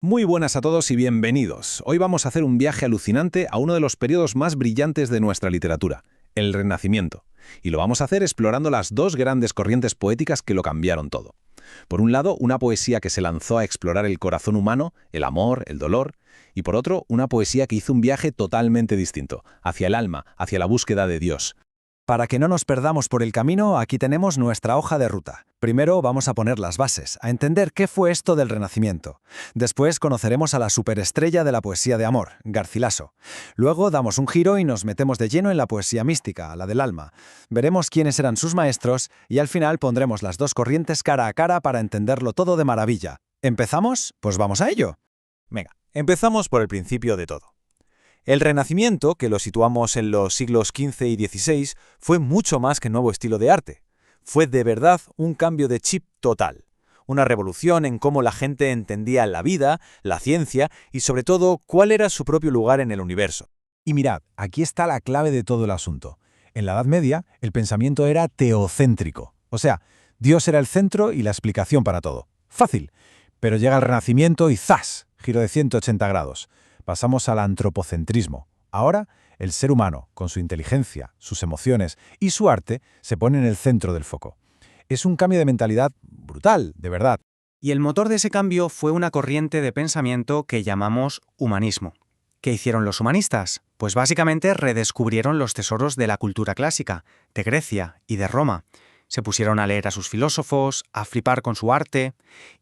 Muy buenas a todos y bienvenidos. Hoy vamos a hacer un viaje alucinante a uno de los periodos más brillantes de nuestra literatura, el Renacimiento. Y lo vamos a hacer explorando las dos grandes corrientes poéticas que lo cambiaron todo. Por un lado, una poesía que se lanzó a explorar el corazón humano, el amor, el dolor, y por otro, una poesía que hizo un viaje totalmente distinto, hacia el alma, hacia la búsqueda de Dios. Para que no nos perdamos por el camino, aquí tenemos nuestra hoja de ruta. Primero vamos a poner las bases, a entender qué fue esto del Renacimiento. Después conoceremos a la superestrella de la poesía de amor, Garcilaso. Luego damos un giro y nos metemos de lleno en la poesía mística, la del alma. Veremos quiénes eran sus maestros y al final pondremos las dos corrientes cara a cara para entenderlo todo de maravilla. ¿Empezamos? Pues vamos a ello. Venga, empezamos por el principio de todo. El Renacimiento, que lo situamos en los siglos XV y XVI, fue mucho más que nuevo estilo de arte. Fue de verdad un cambio de chip total. Una revolución en cómo la gente entendía la vida, la ciencia y sobre todo cuál era su propio lugar en el universo. Y mirad, aquí está la clave de todo el asunto. En la Edad Media, el pensamiento era teocéntrico. O sea, Dios era el centro y la explicación para todo. Fácil. Pero llega el Renacimiento y ¡zas! Giro de 180 grados. Pasamos al antropocentrismo. Ahora, el ser humano, con su inteligencia, sus emociones y su arte, se pone en el centro del foco. Es un cambio de mentalidad brutal, de verdad. Y el motor de ese cambio fue una corriente de pensamiento que llamamos humanismo. ¿Qué hicieron los humanistas? Pues básicamente redescubrieron los tesoros de la cultura clásica, de Grecia y de Roma. Se pusieron a leer a sus filósofos, a flipar con su arte,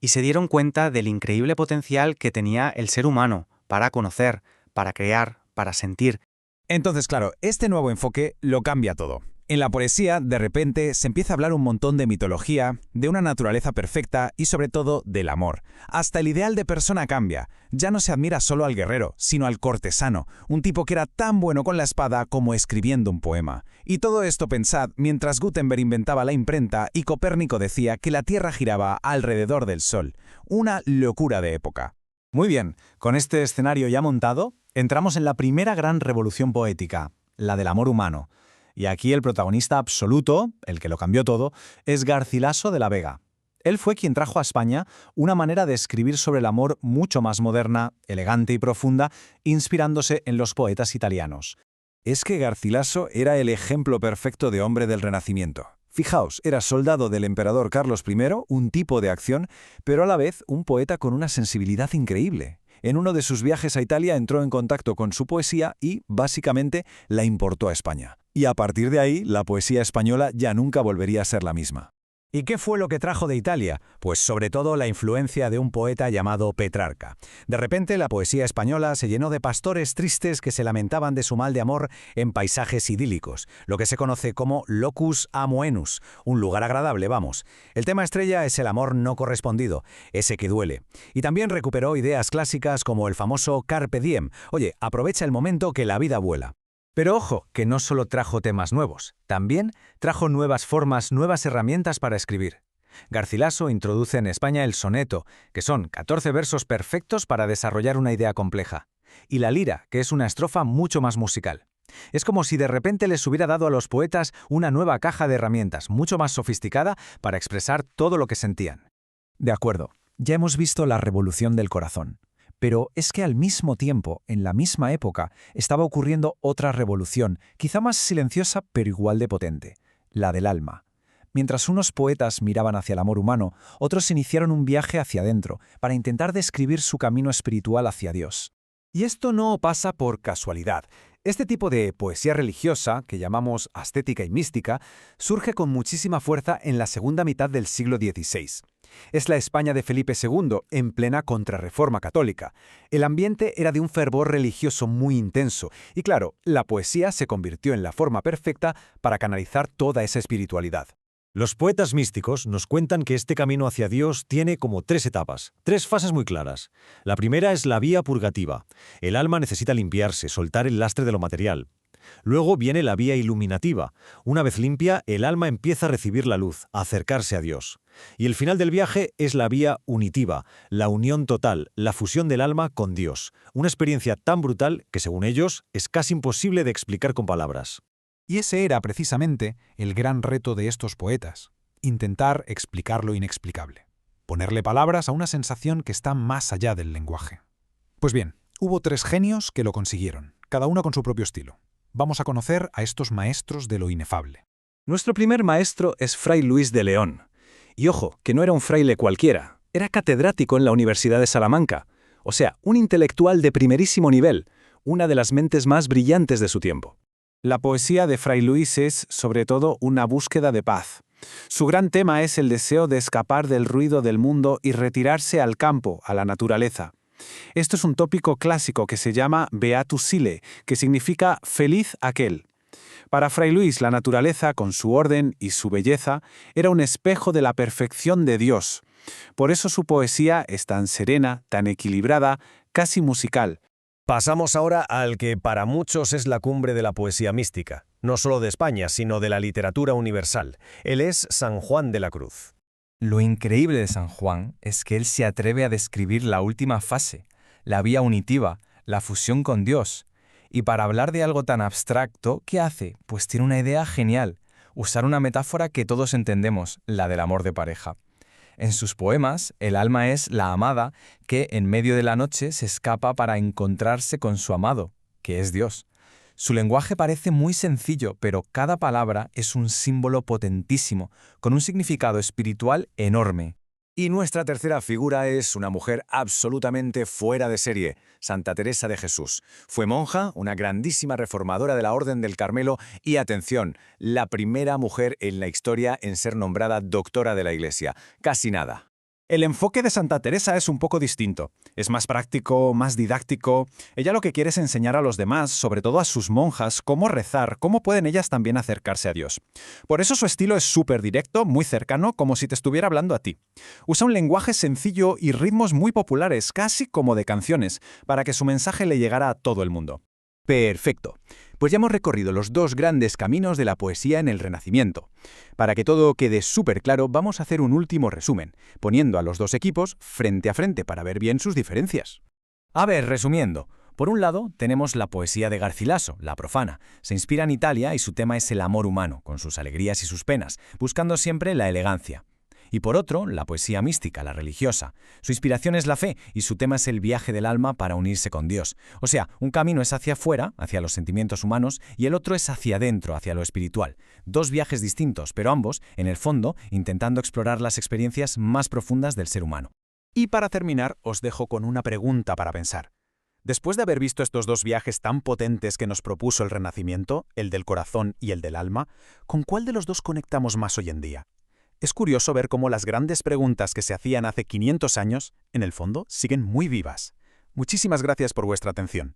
y se dieron cuenta del increíble potencial que tenía el ser humano para conocer, para crear, para sentir. Entonces, claro, este nuevo enfoque lo cambia todo. En la poesía, de repente, se empieza a hablar un montón de mitología, de una naturaleza perfecta y sobre todo del amor. Hasta el ideal de persona cambia. Ya no se admira solo al guerrero, sino al cortesano, un tipo que era tan bueno con la espada como escribiendo un poema. Y todo esto pensad mientras Gutenberg inventaba la imprenta y Copérnico decía que la Tierra giraba alrededor del Sol. Una locura de época. Muy bien, con este escenario ya montado, entramos en la primera gran revolución poética, la del amor humano. Y aquí el protagonista absoluto, el que lo cambió todo, es Garcilaso de la Vega. Él fue quien trajo a España una manera de escribir sobre el amor mucho más moderna, elegante y profunda, inspirándose en los poetas italianos. Es que Garcilaso era el ejemplo perfecto de hombre del Renacimiento. Fijaos, era soldado del emperador Carlos I, un tipo de acción, pero a la vez un poeta con una sensibilidad increíble. En uno de sus viajes a Italia entró en contacto con su poesía y, básicamente, la importó a España. Y a partir de ahí, la poesía española ya nunca volvería a ser la misma. ¿Y qué fue lo que trajo de Italia? Pues sobre todo la influencia de un poeta llamado Petrarca. De repente la poesía española se llenó de pastores tristes que se lamentaban de su mal de amor en paisajes idílicos, lo que se conoce como locus amoenus, un lugar agradable, vamos. El tema estrella es el amor no correspondido, ese que duele. Y también recuperó ideas clásicas como el famoso Carpe Diem, oye, aprovecha el momento que la vida vuela. Pero ojo, que no solo trajo temas nuevos, también trajo nuevas formas, nuevas herramientas para escribir. Garcilaso introduce en España el soneto, que son 14 versos perfectos para desarrollar una idea compleja, y la lira, que es una estrofa mucho más musical. Es como si de repente les hubiera dado a los poetas una nueva caja de herramientas, mucho más sofisticada para expresar todo lo que sentían. De acuerdo, ya hemos visto la revolución del corazón. Pero es que al mismo tiempo, en la misma época, estaba ocurriendo otra revolución, quizá más silenciosa pero igual de potente, la del alma. Mientras unos poetas miraban hacia el amor humano, otros iniciaron un viaje hacia adentro para intentar describir su camino espiritual hacia Dios. Y esto no pasa por casualidad. Este tipo de poesía religiosa, que llamamos ascética y mística, surge con muchísima fuerza en la segunda mitad del siglo XVI. Es la España de Felipe II, en plena contrarreforma católica. El ambiente era de un fervor religioso muy intenso, y claro, la poesía se convirtió en la forma perfecta para canalizar toda esa espiritualidad. Los poetas místicos nos cuentan que este camino hacia Dios tiene como 3 etapas, 3 fases muy claras. La primera es la vía purgativa. El alma necesita limpiarse, soltar el lastre de lo material. Luego viene la vía iluminativa. Una vez limpia, el alma empieza a recibir la luz, a acercarse a Dios. Y el final del viaje es la vía unitiva, la unión total, la fusión del alma con Dios. Una experiencia tan brutal que, según ellos, es casi imposible de explicar con palabras. Y ese era precisamente el gran reto de estos poetas, intentar explicar lo inexplicable. ponerle palabras a una sensación que está más allá del lenguaje. Pues bien, hubo 3 genios que lo consiguieron, cada uno con su propio estilo. Vamos a conocer a estos maestros de lo inefable. Nuestro primer maestro es Fray Luis de León. Y ojo, que no era un fraile cualquiera, era catedrático en la Universidad de Salamanca, o sea, un intelectual de primerísimo nivel, una de las mentes más brillantes de su tiempo. La poesía de Fray Luis es, sobre todo, una búsqueda de paz. Su gran tema es el deseo de escapar del ruido del mundo y retirarse al campo, a la naturaleza. Esto es un tópico clásico que se llama Beatus Sile, que significa feliz aquel. Para Fray Luis, la naturaleza, con su orden y su belleza, era un espejo de la perfección de Dios. Por eso su poesía es tan serena, tan equilibrada, casi musical. Pasamos ahora al que para muchos es la cumbre de la poesía mística, no solo de España, sino de la literatura universal. Él es San Juan de la Cruz. Lo increíble de San Juan es que él se atreve a describir la última fase, la vía unitiva, la fusión con Dios. Y para hablar de algo tan abstracto, ¿qué hace? Pues tiene una idea genial, usar una metáfora que todos entendemos, la del amor de pareja. En sus poemas, el alma es la amada que en medio de la noche se escapa para encontrarse con su amado, que es Dios. Su lenguaje parece muy sencillo, pero cada palabra es un símbolo potentísimo, con un significado espiritual enorme. Y nuestra tercera figura es una mujer absolutamente fuera de serie, Santa Teresa de Jesús. Fue monja, una grandísima reformadora de la Orden del Carmelo y, atención, la primera mujer en la historia en ser nombrada doctora de la Iglesia. Casi nada. El enfoque de Santa Teresa es un poco distinto. Es más práctico, más didáctico. Ella lo que quiere es enseñar a los demás, sobre todo a sus monjas, cómo rezar, cómo pueden ellas también acercarse a Dios. Por eso su estilo es súper directo, muy cercano, como si te estuviera hablando a ti. Usa un lenguaje sencillo y ritmos muy populares, casi como de canciones, para que su mensaje le llegara a todo el mundo. Perfecto. Pues ya hemos recorrido los 2 grandes caminos de la poesía en el Renacimiento. Para que todo quede súper claro, vamos a hacer un último resumen, poniendo a los 2 equipos frente a frente para ver bien sus diferencias. A ver, resumiendo. Por un lado, tenemos la poesía de Garcilaso, la profana. Se inspira en Italia y su tema es el amor humano, con sus alegrías y sus penas, buscando siempre la elegancia. Y por otro, la poesía mística, la religiosa. Su inspiración es la fe y su tema es el viaje del alma para unirse con Dios. O sea, un camino es hacia afuera, hacia los sentimientos humanos, y el otro es hacia adentro, hacia lo espiritual. 2 viajes distintos, pero ambos, en el fondo, intentando explorar las experiencias más profundas del ser humano. Y para terminar, os dejo con una pregunta para pensar. Después de haber visto estos 2 viajes tan potentes que nos propuso el Renacimiento, el del corazón y el del alma, ¿con cuál de los 2 conectamos más hoy en día? Es curioso ver cómo las grandes preguntas que se hacían hace 500 años, en el fondo, siguen muy vivas. Muchísimas gracias por vuestra atención.